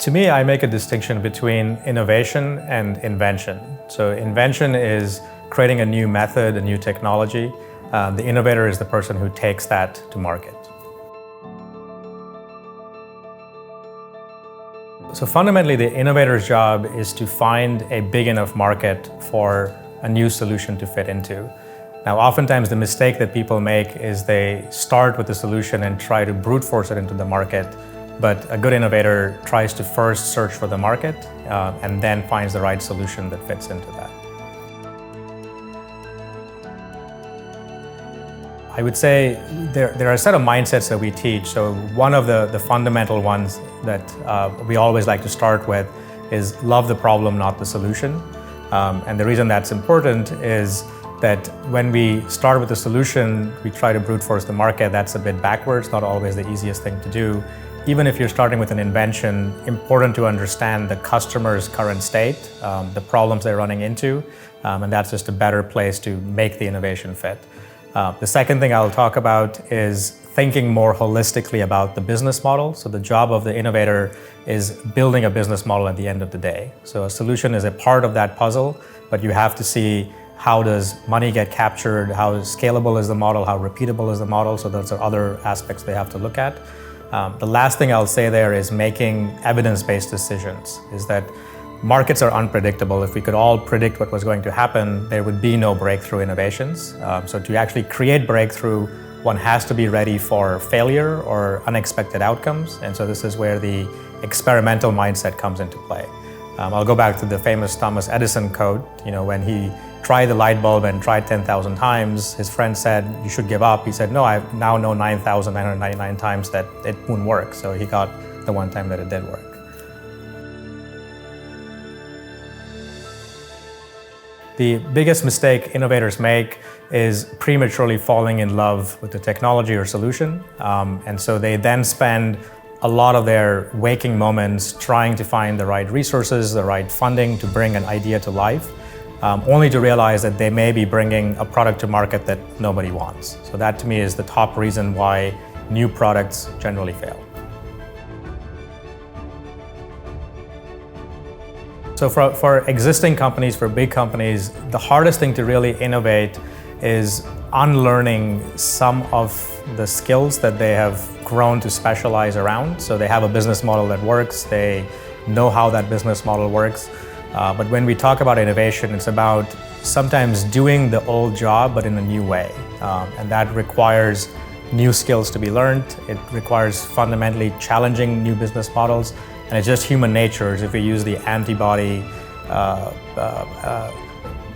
To me, I make a distinction between innovation and invention. So invention is creating a new method, a new technology. The innovator is the person who takes that to market. So fundamentally, the innovator's job is to find a big enough market for a new solution to fit into. Now, oftentimes the mistake that people make is they start with the solution and try to brute force it into the market. But a good innovator tries to first search for the market and then finds the right solution that fits into that. I would say there are a set of mindsets that we teach. So one of the fundamental ones that we always like to start with is love the problem, not the solution. And the reason that's important is that when we start with the solution, we try to brute force the market. That's a bit backwards, not always the easiest thing to do. Even if you're starting with an invention, important to understand the customer's current state, the problems they're running into, and that's just a better place to make the innovation fit. The second thing I'll talk about is thinking more holistically about the business model. So the job of the innovator is building a business model at the end of the day. So a solution is a part of that puzzle, but you have to see how does money get captured, how scalable is the model, how repeatable is the model. So those are other aspects they have to look at. The last thing I'll say there is making evidence-based decisions, is that markets are unpredictable. If we could all predict what was going to happen, there would be no breakthrough innovations. So to actually create breakthrough, one has to be ready for failure or unexpected outcomes. And so this is where the experimental mindset comes into play. I'll go back to the famous Thomas Edison quote. When he tried the light bulb and tried 10,000 times, his friend said, "You should give up." He said, "No, I now know 9,999 times that it won't work." So he got the one time that it did work. The biggest mistake innovators make is prematurely falling in love with the technology or solution. And so they then spend a lot of their waking moments trying to find the right resources, the right funding to bring an idea to life, only to realize that they may be bringing a product to market that nobody wants. So that to me is the top reason why new products generally fail. So for existing companies, for big companies, the hardest thing to really innovate is unlearning some of the skills that they have grown to specialize around. So they have a business model that works, they know how that business model works. But when we talk about innovation, it's about sometimes doing the old job, but in a new way. And that requires new skills to be learned. It requires fundamentally challenging new business models. And it's just human nature. If we use the antibody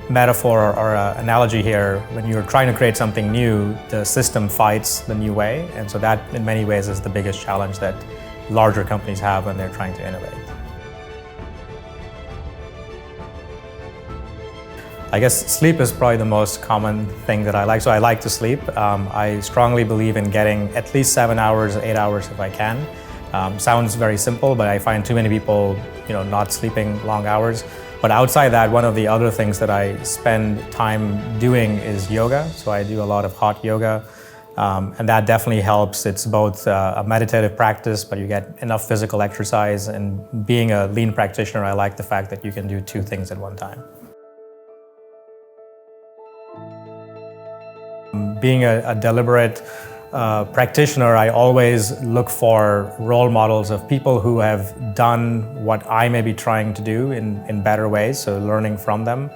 metaphor or analogy here, when you're trying to create something new, the system fights the new way. And so that, in many ways, is the biggest challenge that larger companies have when they're trying to innovate. I guess sleep is probably the most common thing that I like. So I like to sleep. I strongly believe in getting at least 7 hours, 8 hours if I can. Sounds very simple, but I find too many people, not sleeping long hours. But outside that, one of the other things that I spend time doing is yoga. So I do a lot of hot yoga, and that definitely helps. It's both a meditative practice, but you get enough physical exercise. And being a lean practitioner, I like the fact that you can do two things at one time. Being a deliberate practitioner, I always look for role models of people who have done what I may be trying to do in better ways, so learning from them.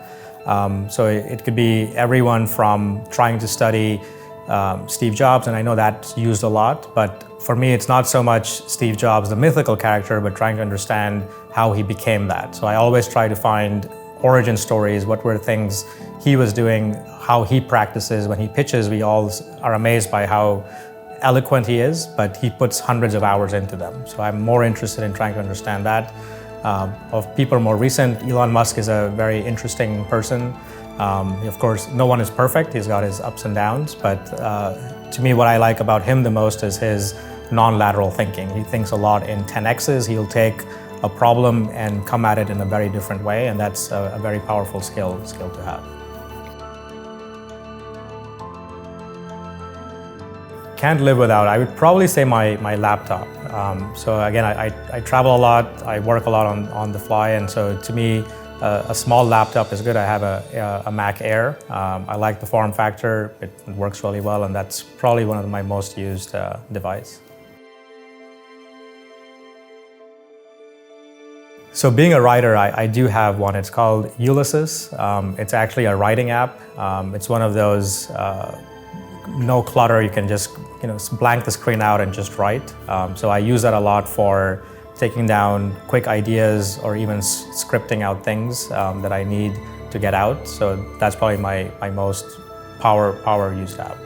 So it could be everyone from trying to study Steve Jobs, and I know that's used a lot, but for me it's not so much Steve Jobs, the mythical character, but trying to understand how he became that. So I always try to find origin stories, what were things he was doing, how he practices. When he pitches, we all are amazed by how eloquent he is, but he puts hundreds of hours into them. So I'm more interested in trying to understand that. Of people more recent, Elon Musk is a very interesting person. Of course, no one is perfect. He's got his ups and downs, but to me, what I like about him the most is his non-lateral thinking. He thinks a lot in 10Xs. He'll take a problem and come at it in a very different way, and that's a very powerful skill to have. Can't live without, I would probably say my laptop. So again, I travel a lot, I work a lot on the fly, and so to me, a small laptop is good. I have a Mac Air. I like the form factor, it works really well, and that's probably one of my most used device. So being a writer, I do have one. It's called Ulysses. It's actually a writing app. It's one of those no clutter. You can just blank the screen out and just write. So I use that a lot for taking down quick ideas or even scripting out things that I need to get out. So that's probably my most power used app.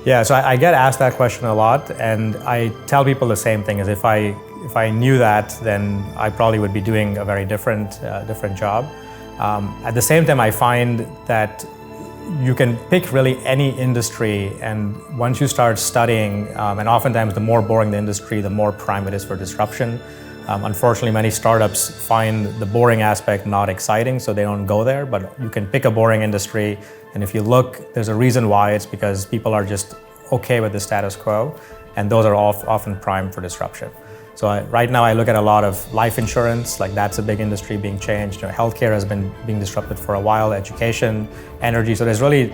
Yeah, so I get asked that question a lot, and I tell people the same thing: is if I knew that, then I probably would be doing a very different job. At the same time, I find that you can pick really any industry, and once you start studying, and oftentimes the more boring the industry, the more prime it is for disruption. Unfortunately, many startups find the boring aspect not exciting, so they don't go there, but you can pick a boring industry, and if you look, there's a reason why. It's because people are just okay with the status quo, and those are often prime for disruption. So right now I look at a lot of life insurance, like that's a big industry being changed. Healthcare has been being disrupted for a while, education, energy. So there's really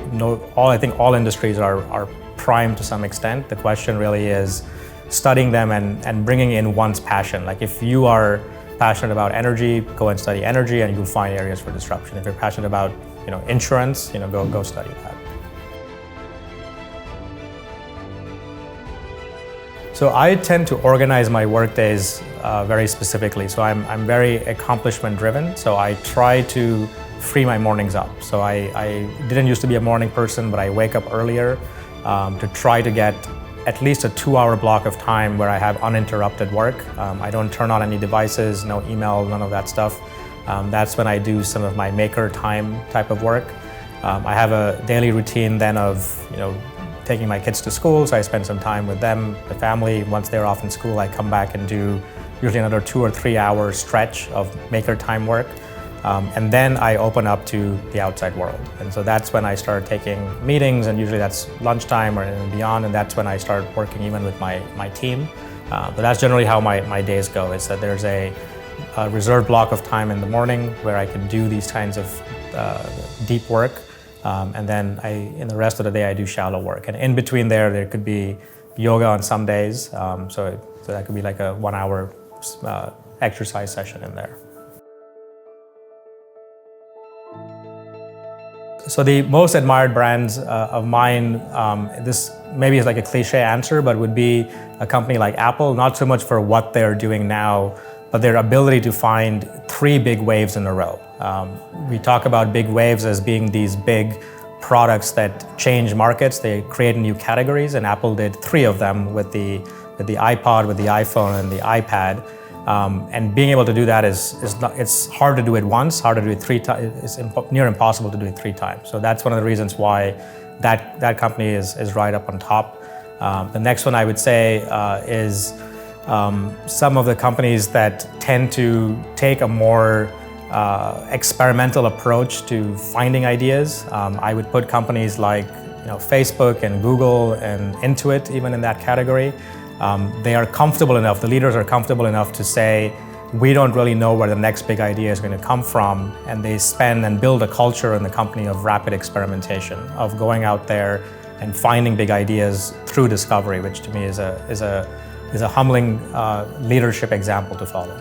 I think all industries are prime to some extent. The question really is studying them and bringing in one's passion. Like if you are passionate about energy, go and study energy and you'll find areas for disruption. If you're passionate about insurance, go study that. So I tend to organize my work days very specifically. So I'm very accomplishment driven. So I try to free my mornings up. So I didn't used to be a morning person, but I wake up earlier to try to get at least a 2-hour block of time where I have uninterrupted work. I don't turn on any devices, no email, none of that stuff. That's when I do some of my maker time type of work. I have a daily routine then of taking my kids to school, so I spend some time with them, the family. Once they're off in school, I come back and do usually another 2 or 3 hour stretch of maker time work. And then I open up to the outside world. And so that's when I start taking meetings, and usually that's lunchtime or beyond, and that's when I start working even with my team. But that's generally how my days go, is that there's a reserved block of time in the morning where I can do these kinds of deep work. And then in the rest of the day, I do shallow work. And in between there could be yoga on some days. So that could be like a 1 hour exercise session in there. So the most admired brands of mine, this maybe is like a cliche answer, but would be a company like Apple, not so much for what they're doing now, but their ability to find 3 big waves in a row. We talk about big waves as being these big products that change markets. They create new categories, and Apple did 3 of them with the iPod, with the iPhone, and the iPad. And being able to do that it's hard to do it once, hard to do it 3 times. It's near impossible to do it 3 times. So that's one of the reasons why that company is right up on top. The next one I would say is some of the companies that tend to take a more experimental approach to finding ideas. I would put companies like Facebook and Google and Intuit even in that category. They are comfortable enough, the leaders are comfortable enough to say, we don't really know where the next big idea is going to come from, and they spend and build a culture in the company of rapid experimentation, of going out there and finding big ideas through discovery, which to me is a humbling leadership example to follow.